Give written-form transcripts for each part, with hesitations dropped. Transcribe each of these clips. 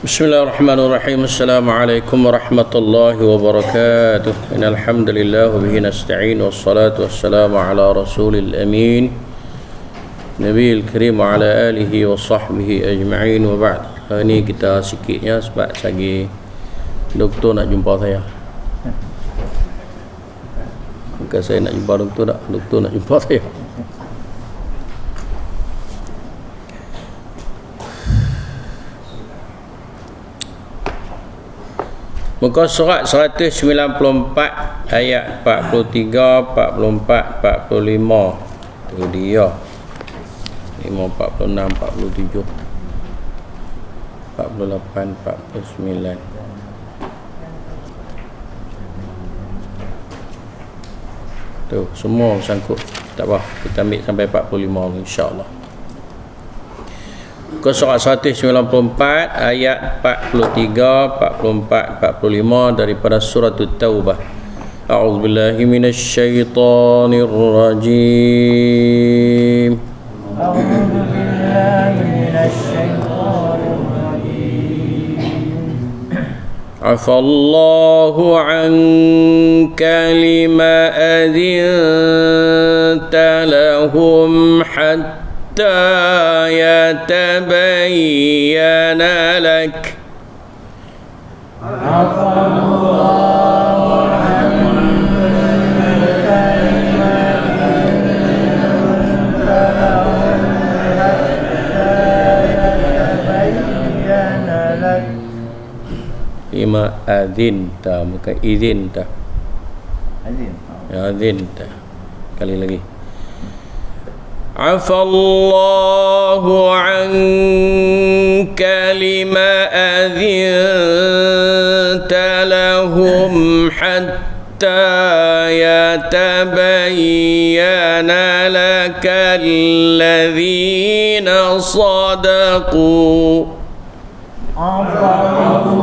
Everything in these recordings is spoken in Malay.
Bismillahirrahmanirrahim. Assalamualaikum warahmatullahi wabarakatuh. Innal hamdalillah wa bihi nasta'in wassalatu wassalamu ala rasulil amin Nabiil karim wa ala alihi wa sahbihi ajma'in wa ba'd. Hari ni kita sikitnya sebab lagi doktor nak jumpa saya. Bukan saya nak jumpa doktor tak, doktor nak jumpa saya. Muka surat 194 ayat 43, 44, 45. Tu dia. 5, 46, 47, 48, 49. Tu semua sangkut. Tak apa, kita ambil sampai 45 insya-Allah. Muka surat 194 ayat 43, 44, 45 daripada surah At-Taubah. A'udzubillahi minasyaitonir rajim. A'udzubillahi minasyaitonir rajim. Afallahu 'anka lima adzinta lahum hatta يتبين لك lima adzinta, bukan izinta. Adzinta. Kali lagi. Afallahu anka lima adzinta lahum hatta yatabayyana laka alladhina sadaqu. Afallahu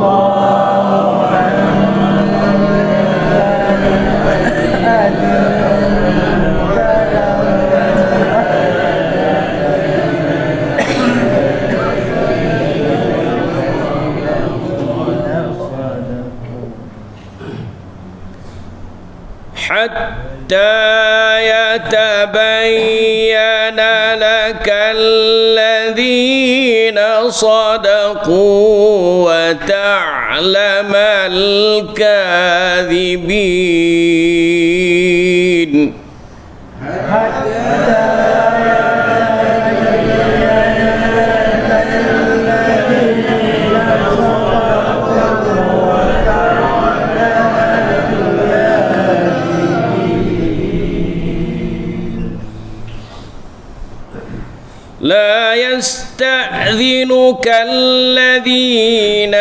حتى يتبين لك الذين صدقوا وتعلم الكاذبين. لا يستأذنك الذين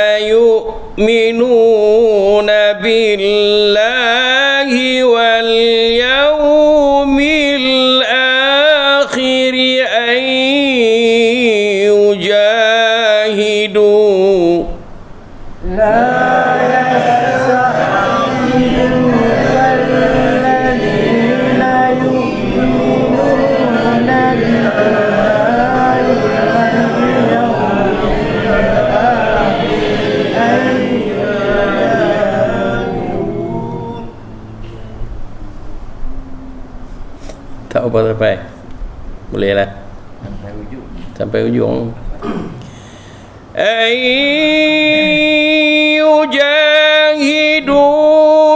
يؤمنون بالله واليوم الآخر أن يجاهدوا. Tak apa sampai. Boleh lah. Sampai ujung. Yujahidu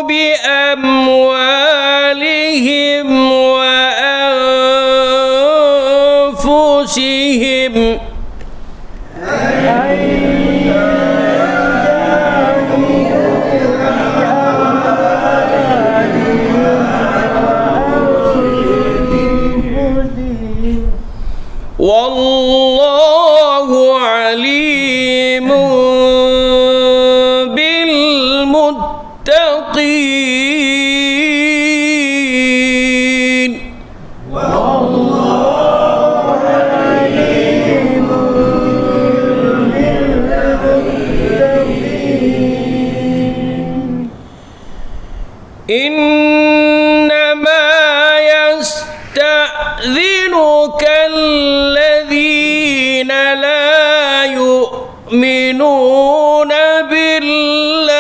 bi amwalihim wa anfusihim. Wallahu alimun bil muttaqin. Wallahu alimun bil muttaqin. Innama yasta'dhinuka الذين يؤمنون بالله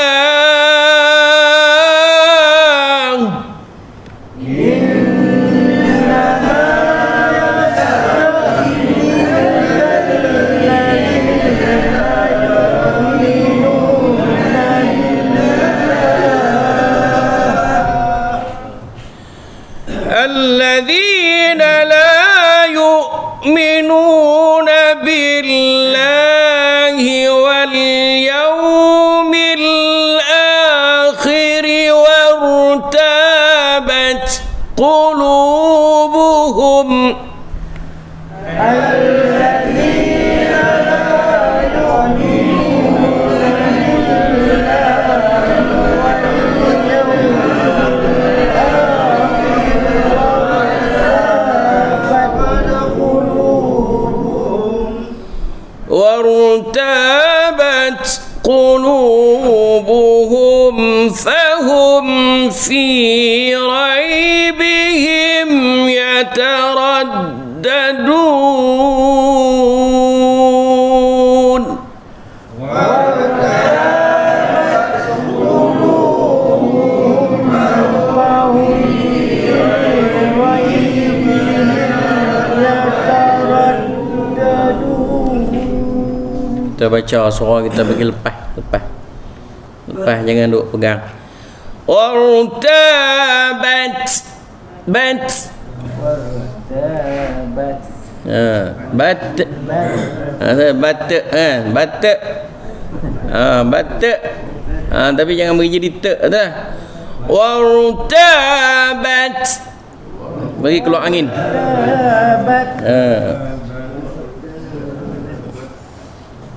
الذين لا يؤمنون بالله واليوم الآخر وارتابت قلوبهم وارتابت قلوبهم فهم في ريبهم يترددون kita baca surah kita bagi lepas jangan duk pegang. Wartabat bat batak tapi jangan bagi jadi te dah. Wartabat bagi keluar angin.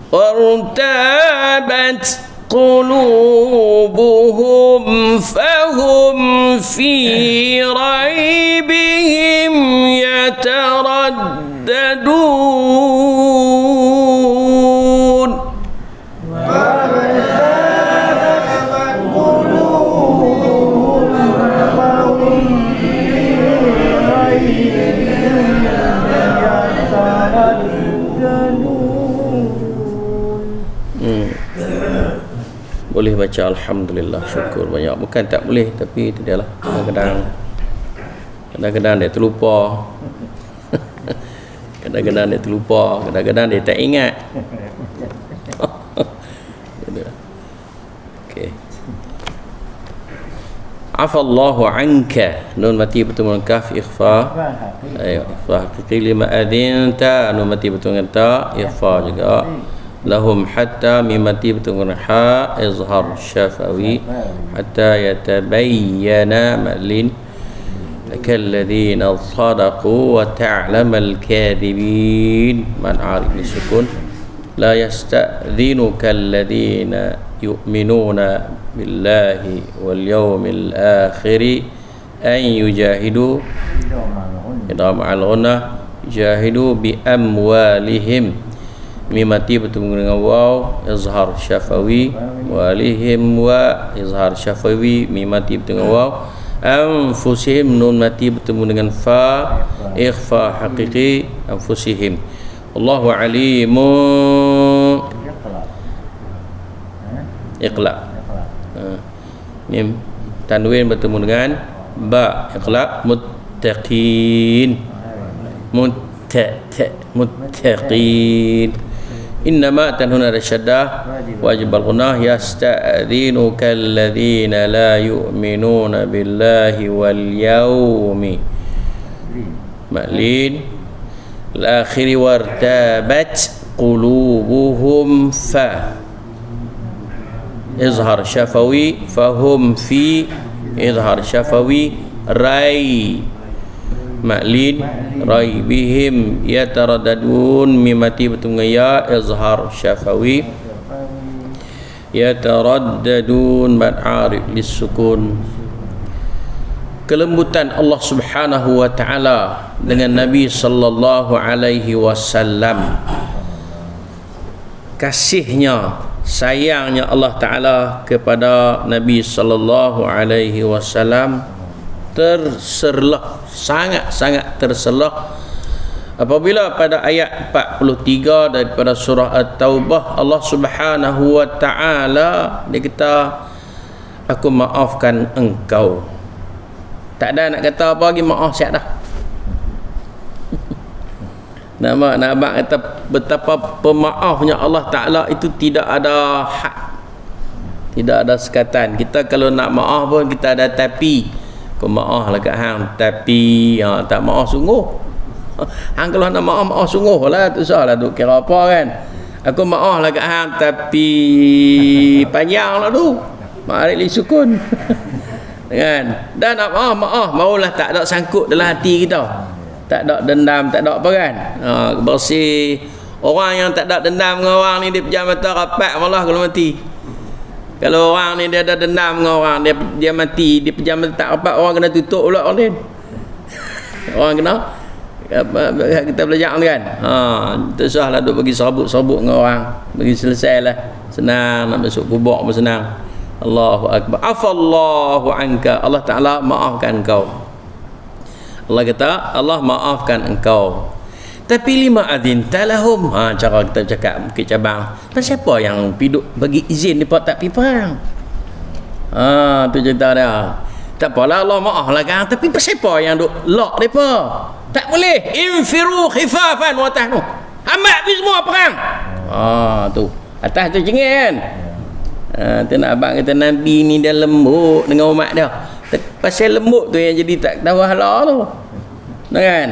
وارتابت قلوبهم فهم في ريبهم يترددون Boleh baca alhamdulillah, syukur banyak. Bukan tak boleh, tapi tidaklah, kadang-kadang dia terlupa. Kadang-kadang dia terlupa, kadang-kadang dia tak ingat. Okey. Afallahu anka, nun mati bertemu dengan kaf, ikhfa. Ayo, ikhfa haqiqi lima adinta, nun mati bertemu dengan ta, ikhfa juga. Lahum hatta mimati bertemu dengan ha, izhar syafawi hatta yatabayyana malin kalladhina sadaqu wa ta'lamal kadhibin man arif bisukun la yasta'dhinuka alladhina yu'minuna billahi wal yawmil akhir an yujahidu idham al-ghunna jahidu bi amwalihim mimati bertemu dengan waw izhar syafawi walihim wa izhar syafawi mimati bertemu dengan waw anfusihim nun mati bertemu dengan fa ikhfa haqiqi anfusihim Allahu alimu iqla mim tanwin bertemu dengan ba iqla muttaqin muttaqin إنما تنهون الشدة واجب الغناه يستأذنك الذين لا يؤمنون بالله واليوم مألين الآخر وارتابت قلوبهم إظهار شفوي فهم في إظهار شفوي ري مألين raibihim yataraddadun mimati bertemu ya izhar syafawi yataraddadun mad arif lisukun. Kelembutan Allah Subhanahu wa taala dengan Nabi sallallahu alaihi wasallam, kasihnya, sayangnya Allah taala kepada Nabi sallallahu alaihi wasallam terserlah, sangat-sangat terserlah Apabila pada ayat 43 daripada surah At-Taubah, Allah Subhanahu wa taala dia kata, aku maafkan engkau. Tak ada nak kata apa lagi, maaf siap dah. Nak abang kata betapa pemaafnya Allah Ta'ala itu tidak ada had, tidak ada sekatan. Kita kalau nak maaf pun kita ada tapi. Kau maaf lah kat hang, tapi tak maaf sungguh. Hang kalau nak maaf sungguh lah, tu salah duk kira apa kan. Aku maaf lah kat hang, tapi panjang lah tu. Mari li sukun. Kan? Dan nak maaf barulah tak ada sangkut dalam hati kita. Tak ada dendam, tak ada apa kan. Bersih. Orang yang tak ada dendam dengan orang ni, dia pejam mata rapat malah kalau mati. Kalau orang ni dia ada dendam dengan orang, dia mati, dia pejam mata tak rapat, orang kena tutup pula orang lain. Orang kena kita belajar kan. Tak usahlah duk bagi serabut-serabut dengan orang. Bagi selesai lah. Senang nak masuk kubur pun senang. Allahu Akbar. Afallahu anka. Allah Ta'ala maafkan engkau. Allah kata, Allah maafkan engkau. Tapi lima adin talahum. Cara kita cakap Bukit Cabang. Siapa yang piduk bagi izin mereka tak pergi perang? Tu cerita dia. Tak apalah, Allah maaf lah kan. Tapi siapa yang duk lock mereka? Tak boleh. Infiru khifafan wa tahnu. Amat pergi semua perang. Tu. Atas tu cengih kan. Tu nak abang kata Nabi ni dia lembut dengan umat dia. Pasal lembut tu yang jadi tak tahu halal tu. Kan?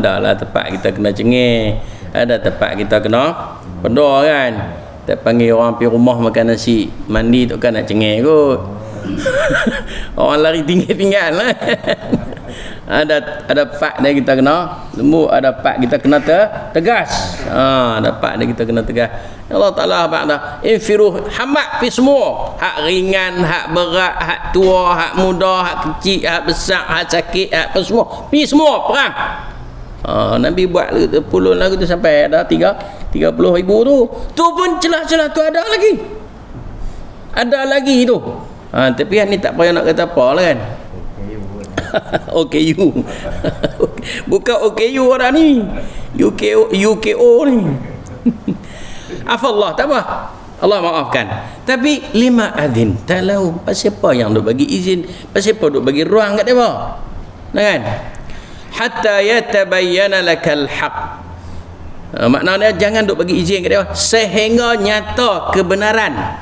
Dah lah tempat kita kena cengih. Ada tempat kita kena pedor kan. Tak panggil orang pergi rumah makan nasi mandi tu kan nak cengih kot. Orang lari tinggal-tinggal lah. Ada part dia kita kena lembut, ada part kita kena tegas. Ada part dia kita kena tegas. Allah Ta'ala ba'da infiru hamak pi semua. Hak ringan, hak berat, hak tua, hak muda, hak kecil, hak besar, hak sakit, hak apa semua. Pi semua perang. Nabi buat puluhan lagu tu sampai ada 30,000 tu. Tu pun celah-celah tu ada lagi. Ada lagi tu. Tapi ni tak payah nak kata apa lah kan. OKU. Bukan OKU orang ni. UKO ni. Afallah, tak apa. Allah maafkan. Tapi lima adin talau. Siapa yang duk bagi izin? Siapa duk bagi ruang kat dia? Kan? Hatta yatabayyana lakal haq. Maknanya jangan duk bagi izin kat dia sehingga nyata kebenaran.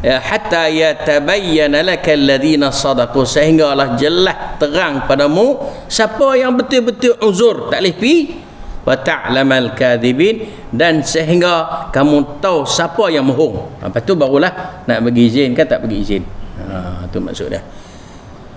Hatta yatabayyana lakal ladzina sadaqu, sehinggalah jelas terang padamu siapa yang betul-betul uzur tak boleh pi, wa ta'lamal kadzibin, dan sehingga kamu tahu siapa yang bohong. Lepas tu barulah nak bagi izin kan tak bagi izin. Tu maksud dia.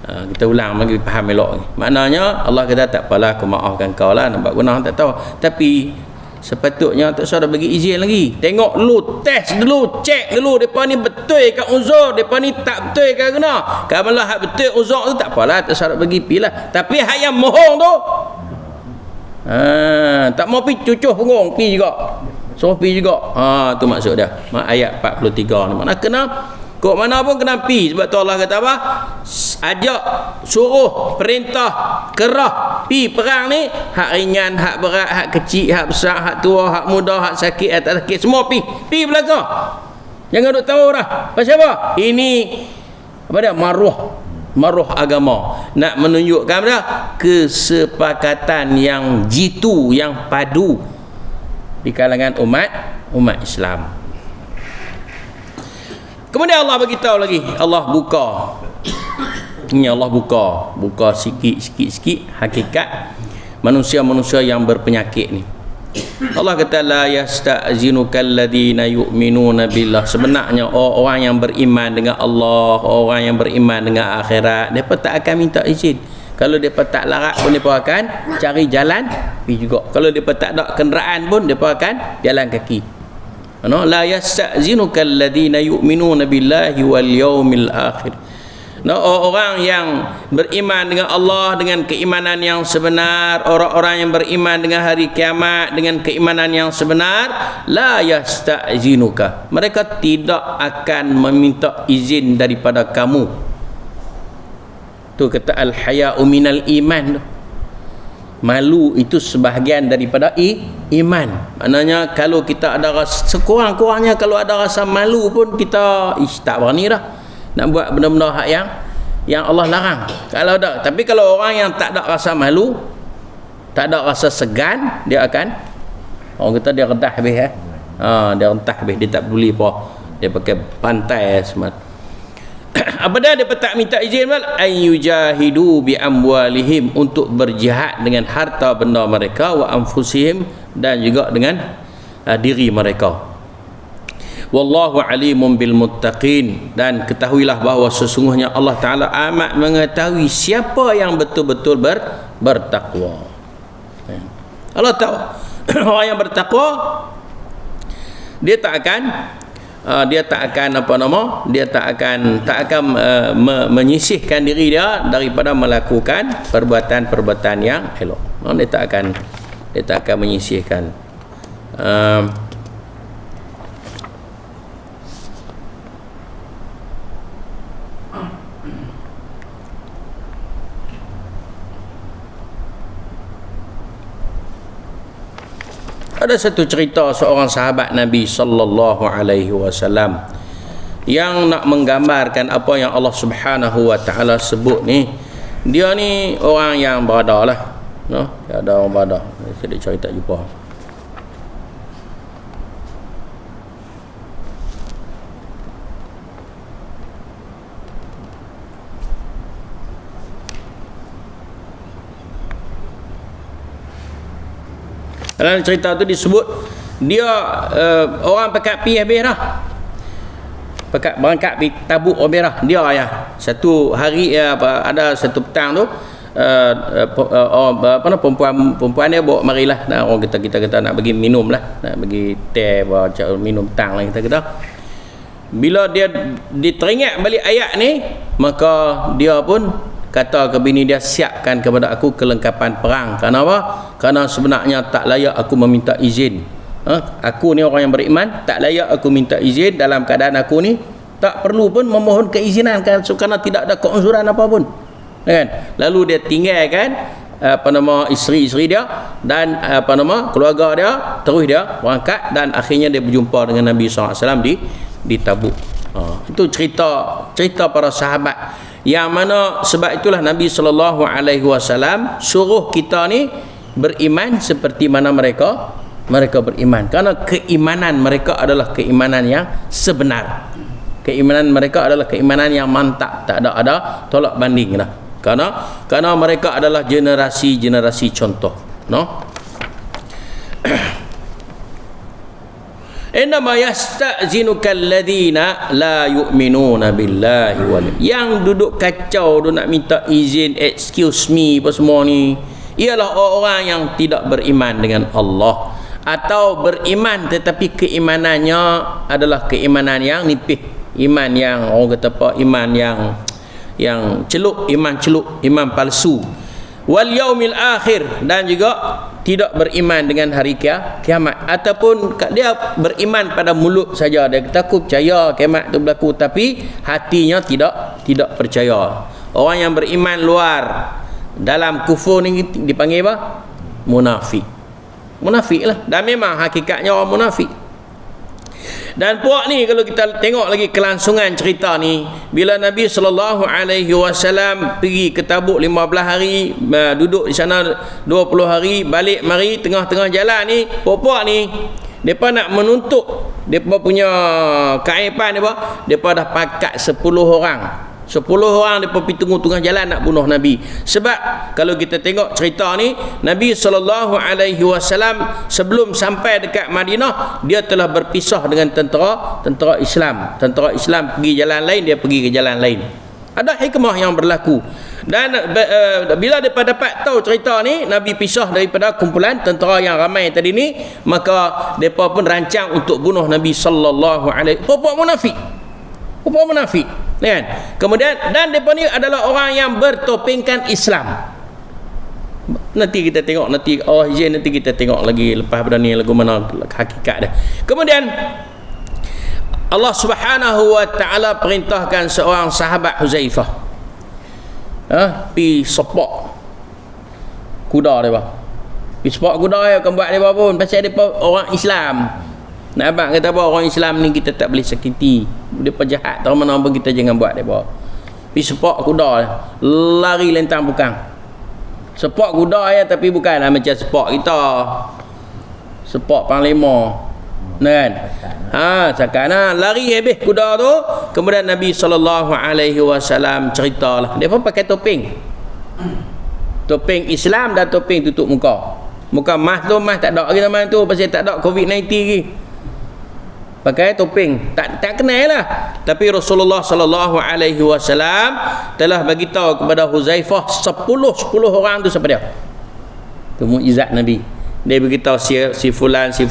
Kita ulang bagi faham elok ni. Maknanya Allah kata tak apalah, aku maafkan kau lah, nampak guna tak tahu, tapi sepatutnya tak usah bagi izin lagi. Tengok dulu, test dulu, cek dulu depa ni betul ke uzur, depa ni tak betul ke guna. Kalau hak betul uzur tu tak apalah, tak usah bagi pi lah. Tapi hak yang mohong tu tak mau pi cucuh punggung pi juga. Suruh pi juga. Tu maksud dia. Ayat 43 ni. Makna kena kok mana pun kena pi. Sebab tu Allah kata apa? Ajak, suruh, perintah, kerah pi perang ni. Hak ringan, hak berat, hak kecil, hak besar, hak tua, hak muda, hak sakit, hak tak sakit, semua pi belakang. Jangan duk tahu dah. Pasal apa? Ini apa dia? Maruh agama. Nak menunjukkan dia kesepakatan yang jitu, yang padu di kalangan umat Islam. Kemudian Allah beritahu lagi, Allah buka. Ini Allah buka sikit hakikat manusia-manusia yang berpenyakit ni. Allah kata la yasta'zinuka alladhina yu'minuna billah. Sebenarnya orang yang beriman dengan Allah, orang yang beriman dengan akhirat, depa tak akan minta izin. Kalau depa tak larat pun depa akan cari jalan pergi juga. Kalau depa tak ada kenderaan pun depa akan jalan kaki. La yasta'zinuka alladhina yu'minuna billahi wal yawmil akhir. Orang yang beriman dengan Allah dengan keimanan yang sebenar, orang-orang yang beriman dengan hari kiamat dengan keimanan yang sebenar, la yasta'zinuka, mereka tidak akan meminta izin daripada kamu. Tu kata al-haya'u minal iman. Malu itu sebahagian daripada iman. Maknanya kalau kita ada rasa, sekurang-kurangnya kalau ada rasa malu pun kita tak berani dah nak buat benda-benda hak yang Allah larang. Kalau ada, tapi kalau orang yang tak ada rasa malu, tak ada rasa segan, dia akan, orang kata dia rendah habis dia rendah habis, dia tak peduli apa, dia pakai pantai semata. Apa dah dia tak minta izin mal ayyujahidu bi amwalihim, untuk berjihad dengan harta benda mereka, wa anfusihim, dan juga dengan diri mereka. Wallahu alimun bil muttaqin, dan ketahuilah bahawa sesungguhnya Allah Taala amat mengetahui siapa yang betul-betul bertakwa. Allah tahu orang yang bertakwa dia tak akan menyisihkan diri dia daripada melakukan perbuatan-perbuatan yang elok. Dia tak akan menyisihkan. Ada satu cerita seorang sahabat Nabi sallallahu alaihi wasallam yang nak menggambarkan apa yang Allah Subhanahu wa taala sebut ni. Dia ni orang yang berada lah, dia ada orang berada. Saya cerita jumpa. Dalam cerita tu disebut dia orang pekat pi habis dah. Pekat berangkat pi Tabuk habis dah. Dia satu hari ada satu petang tu perempuan dia bawa marilah, orang kita kata nak bagi minum lah, nak bagi teh, minum tang lah kita kata. Bila dia diteringat balik ayat ni, maka dia pun kata ke bini dia, siapkan kepada aku kelengkapan perang. Kenapa? Kerana sebenarnya tak layak aku meminta izin. Aku ni orang yang beriman, tak layak aku minta izin dalam keadaan aku ni tak perlu pun memohon keizinan, kerana tidak ada keunsuran apa pun. Kan? Lalu dia tinggalkan isteri-isteri dia dan keluarga dia, terus dia berangkat, dan akhirnya dia berjumpa dengan Nabi SAW di Tabuk. Itu cerita para sahabat, yang mana sebab itulah Nabi SAW suruh kita ni beriman seperti mana mereka beriman, kerana keimanan mereka adalah keimanan yang sebenar. Keimanan mereka adalah keimanan yang mantap, tak ada tolak banding dah. Kerana mereka adalah generasi contoh, Innama yasta'zinuka alladhina la yu'minuna billahi wal, yang duduk kacau, duk nak minta izin, excuse me apa semua ni, ialah orang yang tidak beriman dengan Allah, atau beriman tetapi keimanannya adalah keimanan yang nipis, iman yang orang kata apa, iman yang celup, iman palsu. Wal yaumil akhir, dan juga tidak beriman dengan hari kiamat, ataupun dia beriman pada mulut saja, dia kata aku percaya kiamat tu berlaku, tapi hatinya tidak percaya. Orang yang beriman luar, dalam kufur ni dipanggil apa? Munafik lah, dan memang hakikatnya orang munafik. Dan puak ni kalau kita tengok lagi kelangsungan cerita ni, bila Nabi SAW pergi ke Tabuk 15 hari, duduk di sana 20 hari, balik mari, tengah-tengah jalan ni, puak ni depa nak menuntut, depa punya keaiban depa dah pakat 10 orang depa pergi tengah jalan nak bunuh Nabi. Sebab kalau kita tengok cerita ni, Nabi SAW sebelum sampai dekat Madinah, dia telah berpisah dengan tentera Islam. Tentera Islam pergi jalan lain, dia pergi ke jalan lain. Ada hikmah yang berlaku. Dan bila depa dapat tahu cerita ni, Nabi pisah daripada kumpulan tentera yang ramai tadi ni, maka depa pun rancang untuk bunuh Nabi sallallahu alaihi wasallam. Puak munafik, kan? Kemudian, dan mereka ni adalah orang yang bertopengkan Islam. Nanti kita tengok, nanti kita tengok lagi lepas pada ni lagu mana hakikat dia. Kemudian Allah Subhanahu wa taala perintahkan seorang sahabat Huzaifah pi support kuda depa. Pi sepak kuda ya kan buat depa pun pasal depa orang Islam. Nak abang kata apa, orang Islam ni kita tak boleh sakiti. Depa jahat tahu mana pun kita jangan buat depa. Pi sepak kuda lari lentang bukang. Sepak kuda ya tapi bukanlah macam sepak kita. Sepak panglima. Kan? Sekarang lari habis kuda tu, kemudian Nabi SAW ceritalah. Dia pun pakai topeng. Topeng Islam dan topeng tutup muka. Muka mas tu mas tak ada lagi zaman tu pasal tak ada COVID-19 lagi. Pakai topeng. Tak kenal lah. Tapi Rasulullah SAW telah bagi tahu kepada Huzaifah 10 orang tu siapa dia. Tu mukjizat Nabi. Dia beritahu si fulan 10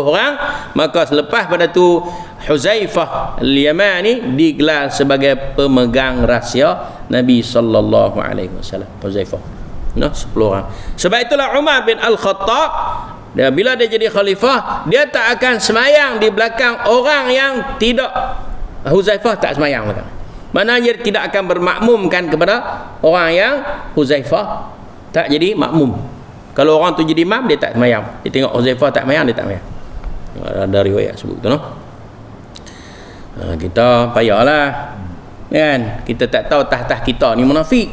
orang. Maka selepas pada tu Huzaifah al-Yamani digelar sebagai pemegang rahsia Nabi sallallahu alaihi wasallam. Huzaifah 10 orang. Sebab itulah Umar bin Al-Khattab bila dia jadi khalifah, dia tak akan semayang di belakang orang yang tidak. Huzaifah tak semayang belakang. Maknanya dia tidak akan bermakmumkan kepada orang yang Huzaifah tak jadi makmum. Kalau orang tu jadi imam, dia tak semayang. Dia tengok Huzaifah tak semayang, dia tak semayang. Ada riwayat sebut tu, no? Kita payahlah, kan? Kita tak tahu tah kita ni munafik.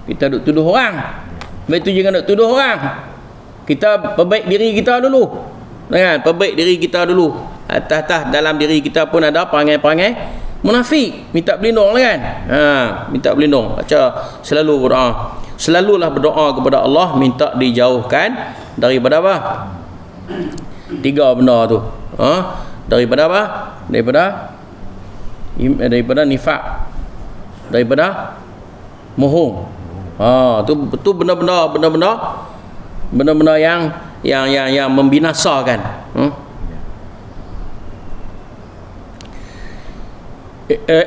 Kita duk tuduh orang. Baik tu jangan duk tuduh orang. Kita perbaik diri kita dulu, kan? Perbaik diri kita dulu. Tah dalam diri kita pun ada perangai-perangai munafik. Minta berlindung lah, kan? Minta berlindung. Baca selalu berdoa. Selalulah berdoa kepada Allah minta dijauhkan daripada apa? 3 benda tu. Daripada apa? Daripada nifak. Daripada mohong. Tu benda-benda yang membinasakan.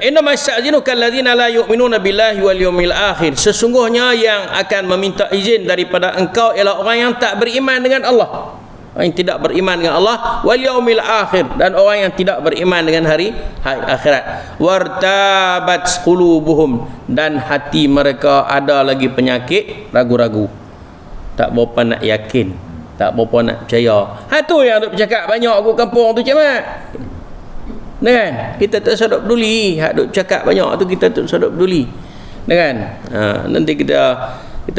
Innama yasta'dzinuka alladhina la yu'minuna billahi wal yawmil akhir. Sesungguhnya yang akan meminta izin daripada engkau ialah orang yang tak beriman dengan Allah, orang yang tidak beriman dengan Allah, wal yaumil akhir, dan orang yang tidak beriman dengan hari akhirat. Wartabat qulubuhum, dan hati mereka ada lagi penyakit ragu-ragu, tak berapa nak yakin, tak berapa nak percaya. Tu yang duk bercakap banyak kat kampung tu macam mana? Kan? Kita tak sedap peduli. Hak duk cakap banyak tu kita tak sedap peduli. Kan? Nanti kita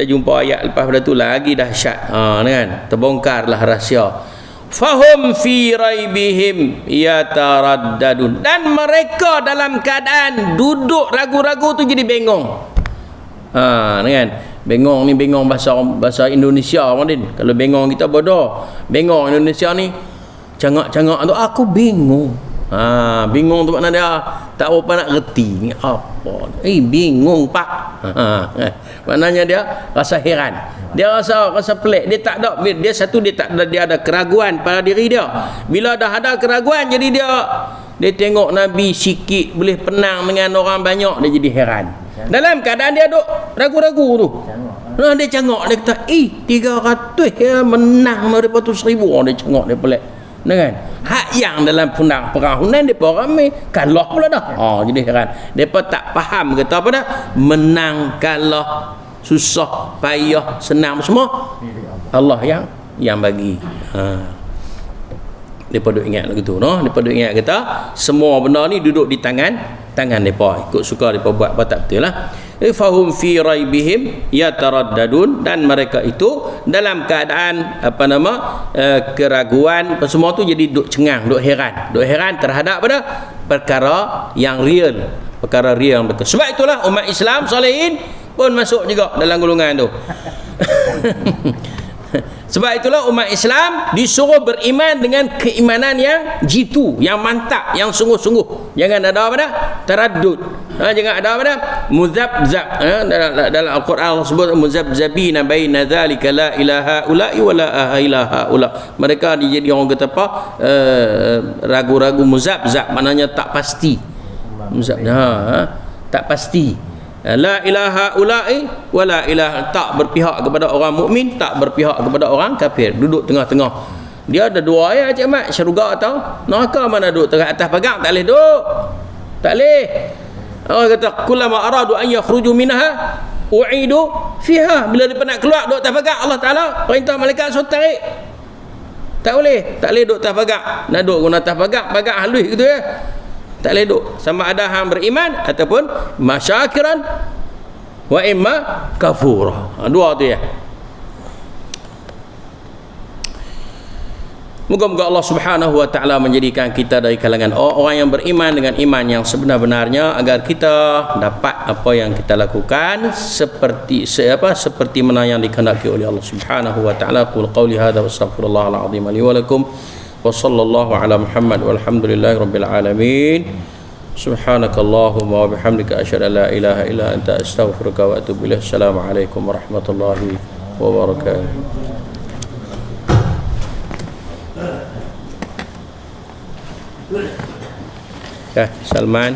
jumpa ayat lepas pada tu lagi dahsyat. Kan? Terbongkarlah rahsia. Fahum fi raibihim yataraddadun, dan mereka dalam keadaan duduk ragu-ragu tu jadi bengong. Kan? Bengong ni bengong bahasa Indonesia, Madin. Kalau bengong kita bodoh. Bengong Indonesia ni cangak-cangak tu aku bingung. Bingung tu makna dia tak apa nak reti ni apa. Bingung pak. Maknanya dia rasa heran. Dia rasa pelik. Dia tak ada, dia ada keraguan pada diri dia. Bila dah ada keraguan, jadi dia tengok Nabi sikit boleh penang dengan orang banyak, dia jadi heran. Dalam keadaan dia duk ragu-ragu tu. Dia cangak, dia kata 300 ya menang daripada 1000 orang. Dia cangak, dia pelik. Kan? Hak yang dalam perang Hunain depa ramai kalah pula dah. Jadi heran. Depa tak faham kata apa dah? Menang kalah, susah, payah, senang semua Allah yang bagi. Depa duk ingat lagu tu, no? Depa duk ingat kata semua benda ni duduk di tangan depa. Ikut suka depa buat apa tak betul lah. Fahum fi raibihim yataraddadun, dan mereka itu dalam keadaan keraguan, semua tu jadi duk cengang, duk heran terhadap perkara yang real, betul. Sebab itulah umat Islam salihin pun masuk juga dalam golongan tu. Sebab itulah umat Islam disuruh beriman dengan keimanan yang jitu, yang mantap, yang sungguh-sungguh. Jangan ada apa dah? Taraddud. Jangan ada apa dah? Muzabzab. Dalam Al-Quran Allah sebut muzabzabina baina dzalika la ilaha ula'i wa la ilaha ula. Mereka jadi orang kata apa? Ragu-ragu, muzabzab maknanya tak pasti. Tak pasti. La ilaha ula'i wa la ilaha, tak berpihak kepada orang mukmin, tak berpihak kepada orang kafir, duduk tengah-tengah. Dia ada dua ayat Cik Mat, syurga atau neraka, mana duduk tengah atas pagang, tak boleh duduk. Tak boleh. Orang kata kullama aradu an yakhruju minha u'idu fiha. Bila dia nak keluar duduk atas pagar, Allah Ta'ala perintah malaikat suruh tarik. Tak boleh duduk atas pagar. Nak duduk guna atas pagar halus gitu ya. Tak boleh duduk. Sama ada hang beriman ataupun masyakiran wa imma kafura. Dua tu ya. Moga-moga Allah Subhanahu wa taala menjadikan kita dari kalangan orang yang beriman dengan iman yang sebenar-benarnya, agar kita dapat apa yang kita lakukan seperti mana yang dikehendaki oleh Allah Subhanahu wa taala. Qul qauli hadza wa astaghfirullahal azim li wa lakum wa sallallahu ala Muhammad walhamdulillahi rabbil alamin. Subhanakallahumma wa bihamdika asyhadu an la ilaha illa anta astaghfiruka wa atubu ilaik. Assalamualaikum warahmatullahi wabarakatuh. Ya, Salman.